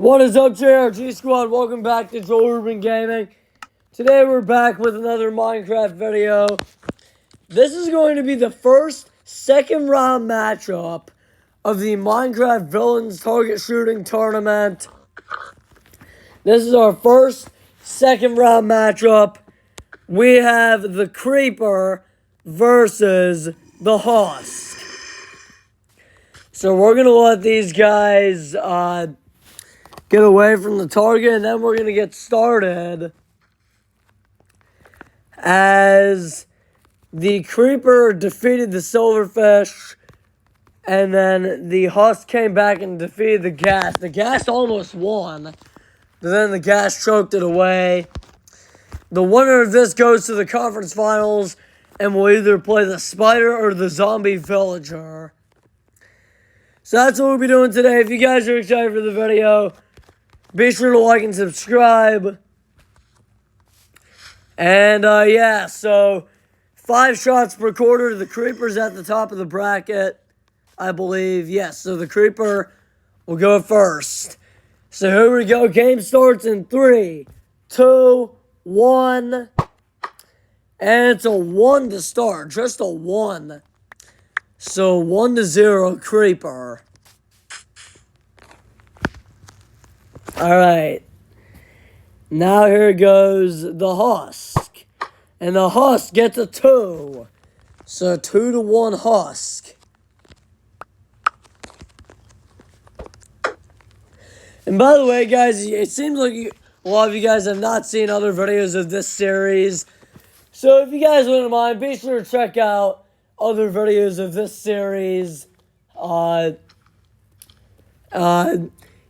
What is up, JRG Squad? Welcome back to Joel Urban Gaming. Today we're back with another Minecraft video. This is going to be the first second round matchup of the Minecraft Villains Target Shooting Tournament. This is our first second round matchup. We have the Creeper versus the Husk. So we're going to let these guys get away from the target, and then we're going to get started as the Creeper defeated the Silverfish, and then the Husk came back and defeated the Gas. The Gas almost won, but then the Gas choked it away. The winner of this goes to the conference finals, and will either play the Spider or the Zombie Villager. So that's what we'll be doing today. If you guys are excited for the video, be sure to like and subscribe. And, yeah, so 5 shots per quarter. The Creeper's at the top of the bracket, I believe. Yes, so the Creeper will go first. So here we go. Game starts in 3, 2, 1. And it's a 1 to start. Just a 1. So 1-0 Creeper. Alright. Now here goes the Husk. And the Husk gets a 2. So 2-1 Husk. And by the way, guys, it seems like a lot of you guys have not seen other videos of this series. So if you guys wouldn't mind, be sure to check out other videos of this series.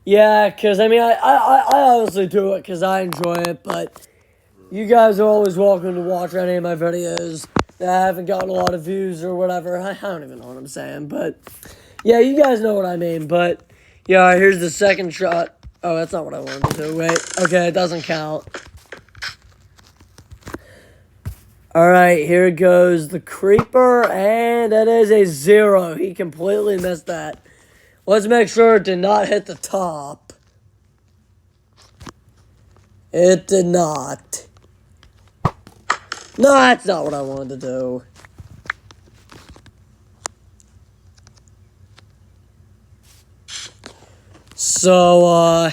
Yeah, because, I mean, I honestly do it because I enjoy it, but you guys are always welcome to watch any of my videos that haven't gotten a lot of views or whatever. I don't even know what I'm saying, but, yeah, you guys know what I mean, but, yeah, here's the second shot. Oh, that's not what I wanted to do. Wait, okay, it doesn't count. Alright, here goes the Creeper, and that is a 0. He completely missed that. Let's make sure it did not hit the top. It did not. No, that's not what I wanted to do. So,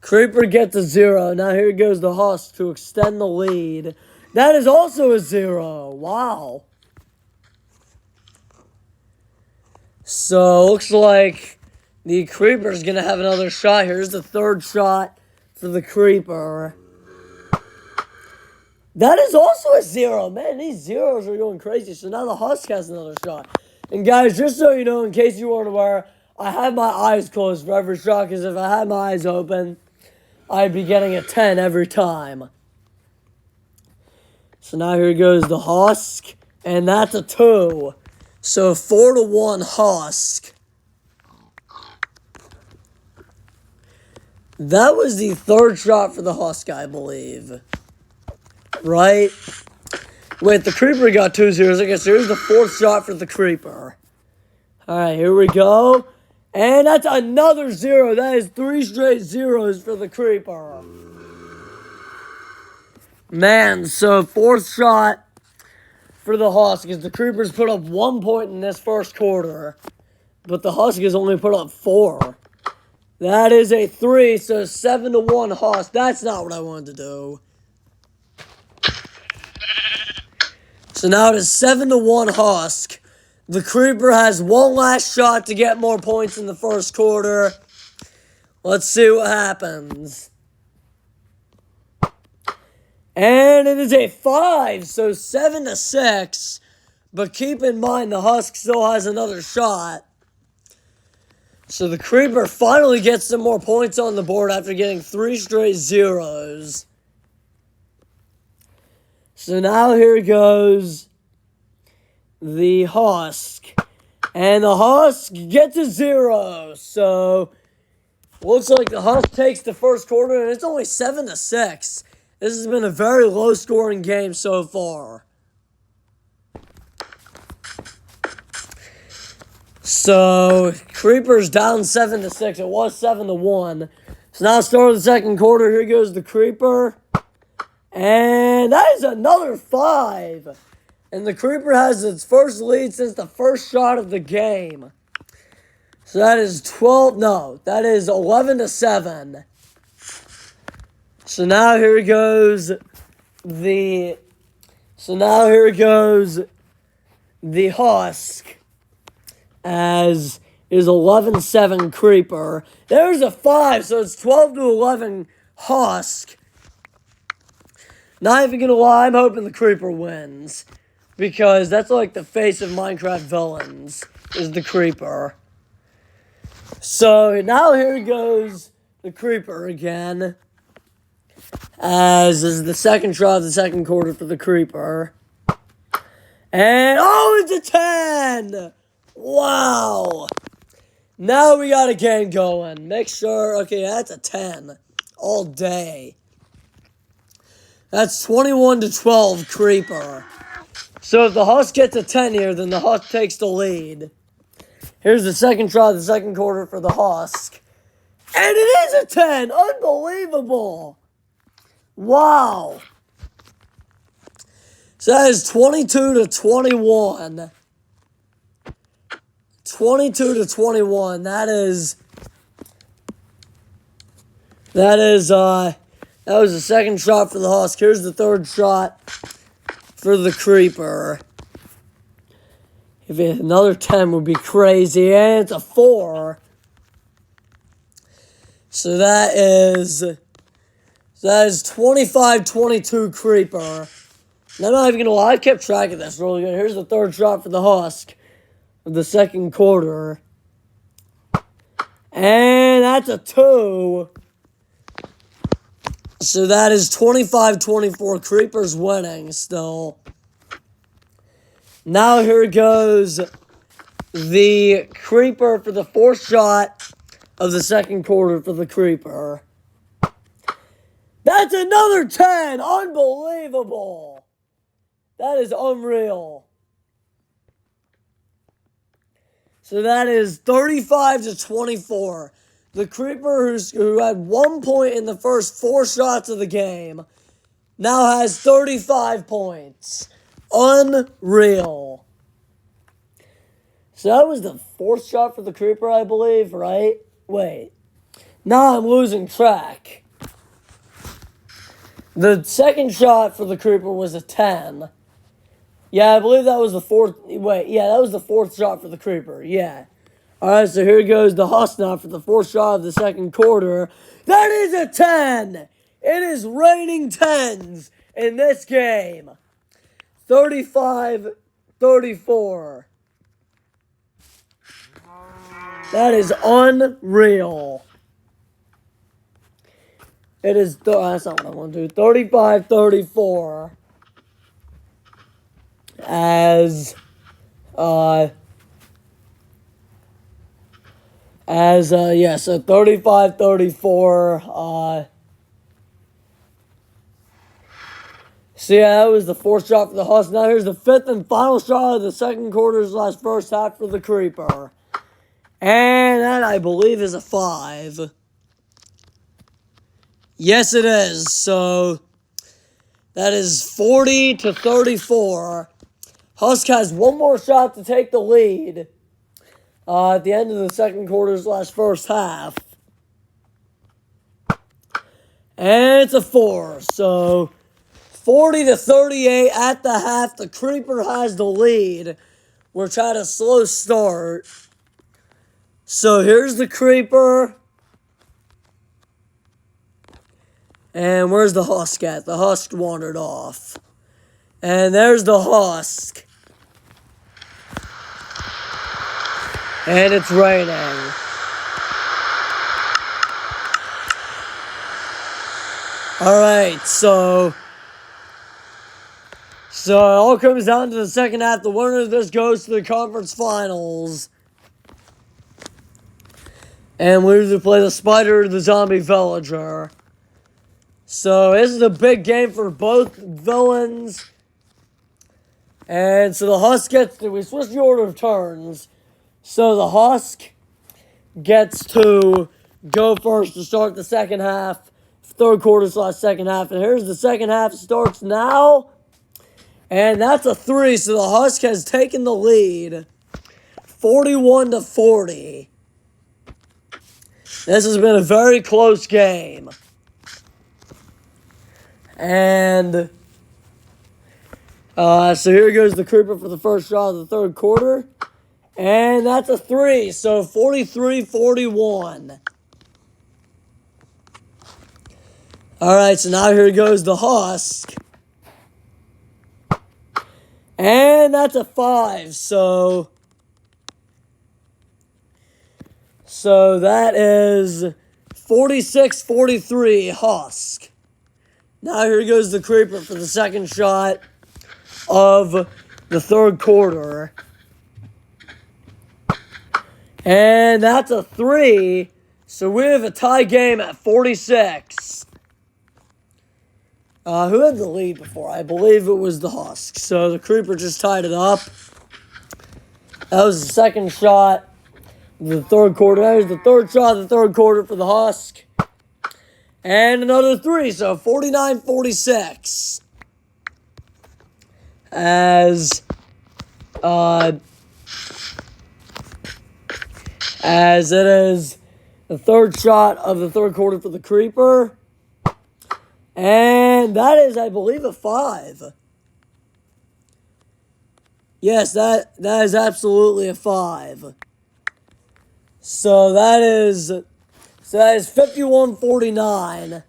Creeper gets a 0. Now here goes the Husk to extend the lead. That is also a 0. Wow. So, looks like the Creeper's going to have another shot. Here's the third shot for the Creeper. That is also a 0. Man, these zeros are going crazy. So now the Husk has another shot. And guys, just so you know, in case you weren't aware, I have my eyes closed for every shot. Because if I had my eyes open, I'd be getting a 10 every time. So now here goes the Husk. And that's a 2. So 4-1 Husk. That was the third shot for the Husk, I believe. Right? Wait, the Creeper got 2 zeros. I guess here's the fourth shot for the Creeper. Alright, here we go. And that's another 0. That is 3 straight zeros for the Creeper. Man, so fourth shot for the Husk is the Creeper's put up 1 point in this first quarter. But the Husk has only put up 4. That is a 3, so 7-1 Husk. That's not what I wanted to do. So now it is 7-1 Husk. The Creeper has one last shot to get more points in the first quarter. Let's see what happens. And it is a 5, so 7-6. But keep in mind, the Husk still has another shot. So the Creeper finally gets some more points on the board after getting 3 straight zeros. So now here goes the Husk. And the Husk gets a 0. So looks like the Husk takes the first quarter, and it's only 7-6. This has been a very low-scoring game so far. So, Creeper's down 7-6. It was 7-1. So now start of the second quarter. Here goes the Creeper. And that is another 5. And the Creeper has its first lead since the first shot of the game. So that is 11-7. So now here goes the Husk as is 11-7 Creeper. There's a 5, so it's 12-11 Husk. Not even gonna lie, I'm hoping the Creeper wins. Because that's like the face of Minecraft villains, is the Creeper. So now here goes the Creeper again. As is the second shot of the second quarter for the Creeper. And, oh, it's a 10! Wow! Now we got a game going. Make sure, okay, that's a 10. All day. That's 21-12 Creeper. So if the Husk gets a 10 here, then the Husk takes the lead. Here's the second shot of the second quarter for the Husk. And it is a 10! Unbelievable! Wow! So that is 22-21. 22-21. That was the second shot for the Husk. Here's the third shot for the Creeper. If another 10 would be crazy. And it's a 4. So that is 25-22 Creeper. And I'm not even going to lie, I kept track of this really good. Here's the third shot for the Husk of the second quarter. And that's a 2. So that is 25-24. Creeper's winning still. Now here goes the Creeper for the fourth shot of the second quarter for the Creeper. That's another 10! Unbelievable! That is unreal. So that is 35-24. The Creeper who had 1 point in the first 4 shots of the game now has 35 points. Unreal. So that was the 4th shot for the Creeper, I believe, right? Wait. Now I'm losing track. The second shot for the Creeper was a 10. Yeah, I believe that was the 4th. Wait, yeah, that was the 4th shot for the Creeper. Yeah. Alright, so here goes the Husk now for the 4th shot of the second quarter. That is a 10! It is raining 10s in this game. 35-34. That is unreal. It is, that's not what I want to do. 35-34. So 35-34, so yeah, that was the 4th shot for the Husk. Now here's the 5th and final shot of the second quarter / first half for the Creeper. And that, I believe, is a 5. Yes, it is. So that is 40-34. Husk has one more shot to take the lead at the end of the second quarter / first half. And it's a 4. So 40-38 at the half. The Creeper has the lead. We're trying a slow start. So here's the Creeper. And where's the Husk at? The Husk wandered off. And there's the Husk. And it's raining. Alright, so it all comes down to the second half. The winner of this goes to the conference finals. And we either play the Spider or the Zombie Villager. So this is a big game for both villains. And so the Husk we switch the order of turns. So the Husk gets to go first to start the second half, third quarter / second half. And here's the second half. It starts now. And that's a 3, so the Husk has taken the lead, 41-40. This has been a very close game. And so here goes the Creeper for the first shot of the third quarter. And that's a 3, so 43-41. All right, so now here goes the Husk. And that's a 5, so that is 46-43 Husk. Now here goes the Creeper for the second shot of the third quarter. And that's a 3, so we have a tie game at 46. Who had the lead before? I believe it was the Husk. So the Creeper just tied it up. That was the second shot of the third quarter. That was the third shot of the third quarter for the Husk. And another 3, so 49-46. As it is the third shot of the third quarter for the Creeper. And that is, I believe, a 5. Yes, that is absolutely a 5. So that is 51-49.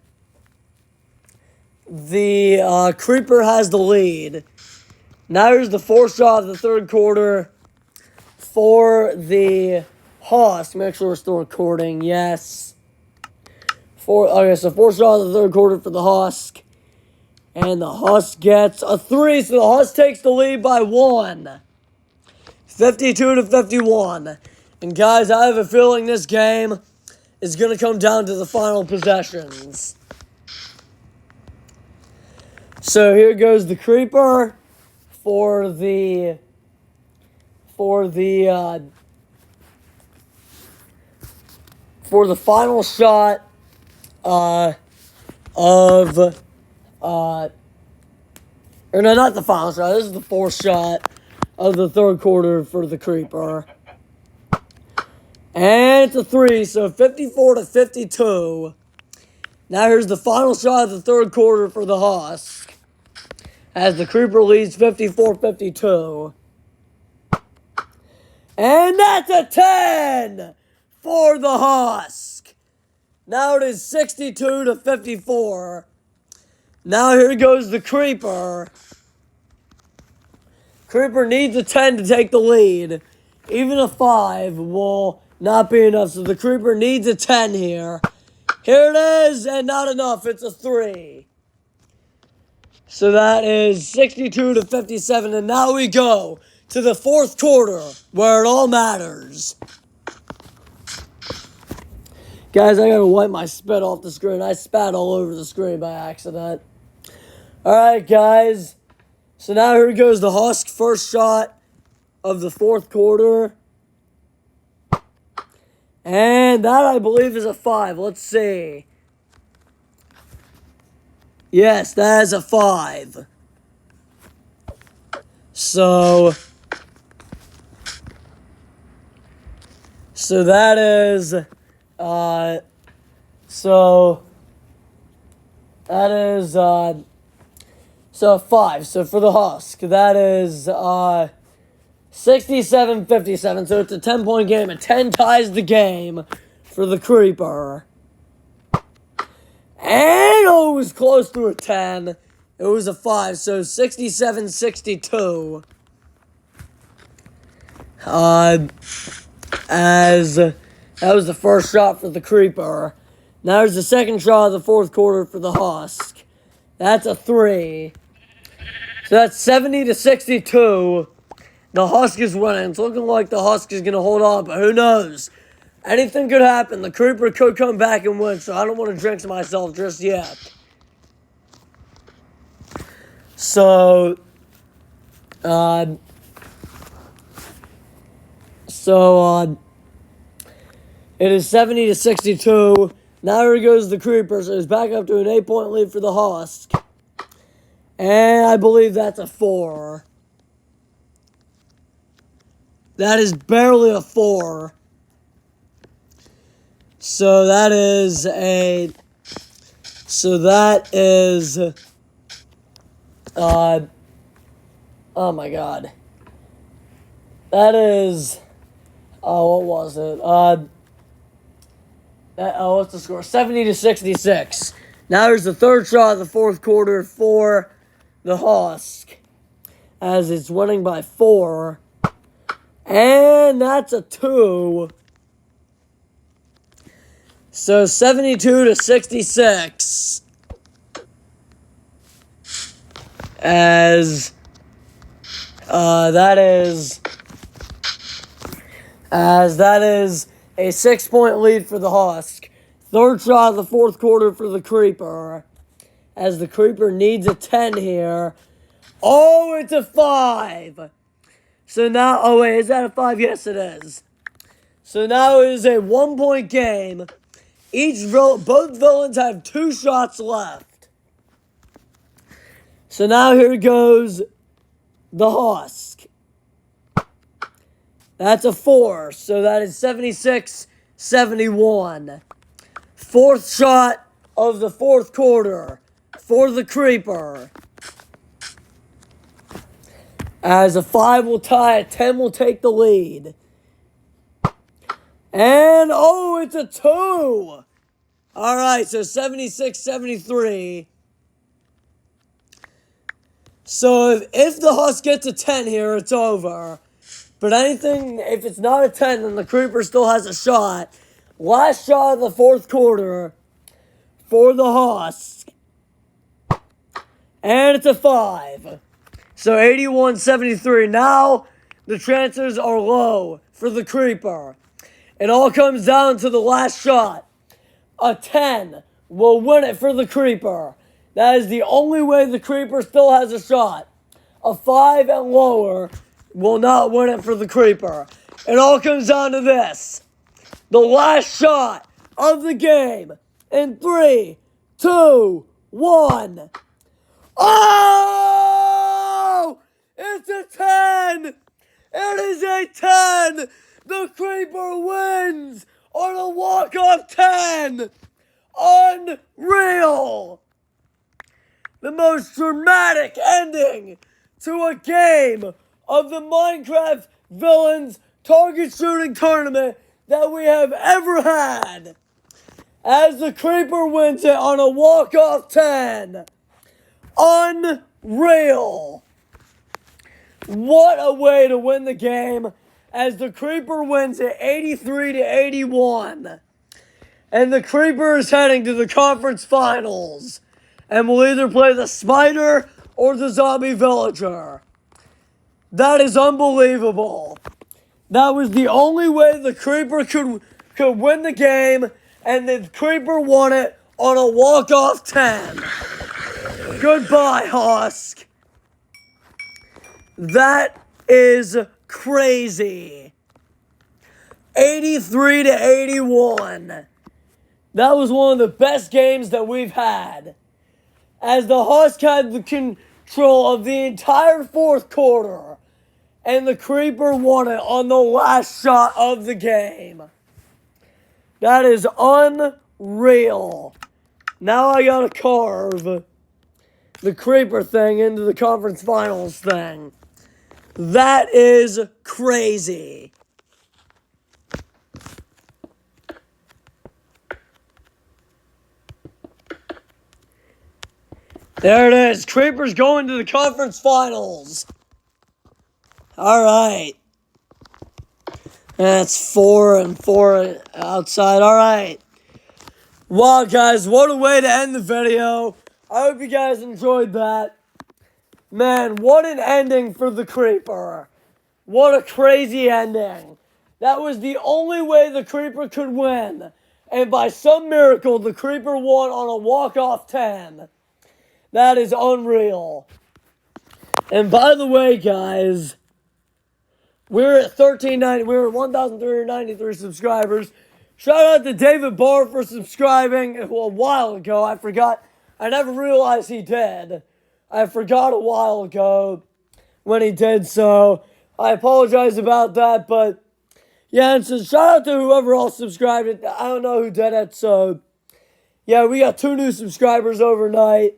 The Creeper has the lead. Now here's the fourth shot of the third quarter for the Husk. Make sure we're still recording. Yes. So fourth shot of the third quarter for the Husk. And the Husk gets a 3, so the Husk takes the lead by 1. 52-51. And guys, I have a feeling this game is going to come down to the final possessions. So here goes the Creeper for the final shot or no, not the final shot. This is the fourth shot of the third quarter for the Creeper. And it's a 3, so 54-52. Now here's the final shot of the third quarter for the Husk, as the Creeper leads 54-52. And that's a 10 for the Husk. Now it is 62-54. Now here goes the Creeper. Creeper needs a 10 to take the lead. Even a 5 will not be enough, so the Creeper needs a 10 here. Here it is, and not enough. It's a 3. So that is 62-57, and now we go to the fourth quarter, where it all matters. Guys, I gotta wipe my spit off the screen. I spat all over the screen by accident. Alright, guys. So now here goes the Husk first shot of the fourth quarter. And that, I believe, is a 5. Let's see. Yes, that is a 5. So that is, so 5. So for the Husk, that is, 67-57. So it's a 10-point game. A 10 ties the game for the Creeper. And it was close to a 10. It was a 5. So 67-62. As that was the first shot for the Creeper. Now there's the second shot of the fourth quarter for the Husk. That's a 3. So that's 70-62. The Husk is winning. It's looking like the Husk is going to hold on, but who knows? Anything could happen. The Creeper could come back and win, so I don't want to jinx myself just yet. So It is 70 to 62. Now here goes the Creeper. So it's back up to an 8-point lead for the Husk. And I believe that's a 4. That is barely a 4. So that is a... So that is... oh my god. That is... what was it? What's the score? 70 to 66. Now there's the third shot of the fourth quarter for the Husk, as it's winning by 4. And that's a 2. So 72 to 66. As that is a 6-point lead for the Husk. Third shot of the fourth quarter for the Creeper, as the Creeper needs a 10 here. Oh, it's a 5. So now, oh wait, is that a 5? Yes, it is. So now it is a 1-point game. Both villains have 2 shots left. So now here goes the Husk. That's a 4. So that is 76-71. Fourth shot of the fourth quarter for the Creeper, as a 5 will tie, a 10 will take the lead. And, oh, it's a 2. All right, so 76-73. So if the Husk gets a 10 here, it's over. But anything, if it's not a 10, then the Creeper still has a shot. Last shot of the fourth quarter for the Husk. And it's a 5. So 81-73. Now the chances are low for the Creeper. It all comes down to the last shot. A 10 will win it for the Creeper. That is the only way the Creeper still has a shot. A 5 and lower will not win it for the Creeper. It all comes down to this. The last shot of the game. In 3, 2, 1. Oh! It's a 10! It is a 10! The Creeper wins on a walk-off 10! Unreal! The most dramatic ending to a game of the Minecraft Villains Target Shooting Tournament that we have ever had, as the Creeper wins it on a walk-off 10. Unreal! What a way to win the game, as the Creeper wins it 83-81. And the Creeper is heading to the conference finals, and will either play the Spider or the Zombie Villager. That is unbelievable. That was the only way the Creeper could win the game, and the Creeper won it on a walk-off 10. Goodbye, Husk. That is crazy. 83-81. That was one of the best games that we've had, as the Husk had the control of the entire fourth quarter, and the Creeper won it on the last shot of the game. That is unreal. Now I gotta carve the Creeper thing into the conference finals thing. That is crazy. There it is. Creeper's going to the conference finals. All right. That's 4 and 4 outside. All right. Wow, guys, what a way to end the video. I hope you guys enjoyed that. Man, what an ending for the Creeper. What a crazy ending. That was the only way the Creeper could win. And by some miracle, the Creeper won on a walk-off 10. That is unreal. And by the way, guys, we're at 1,393 subscribers. Shout out to David Barr for subscribing a while ago. I forgot. I never realized he did. I forgot a while ago when he did, so I apologize about that. But yeah, and so shout out to whoever else subscribed it. I don't know who did it, so yeah, we got 2 new subscribers overnight.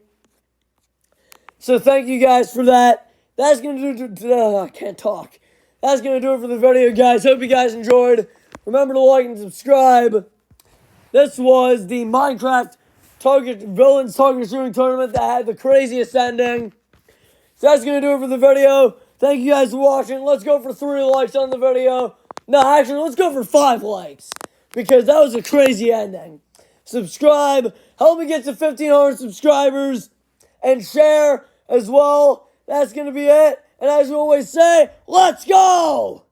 So thank you guys for that. That's going to do I can't talk. That's going to do it for the video, guys. Hope you guys enjoyed. Remember to like and subscribe. This was the Minecraft Villains Target Shooting Tournament that had the craziest ending. So that's going to do it for the video. Thank you guys for watching. Let's go for 3 likes on the video. No, actually, let's go for 5 likes. Because that was a crazy ending. Subscribe. Help me get to 1,500 subscribers. And share as well. That's going to be it. And as we always say, let's go!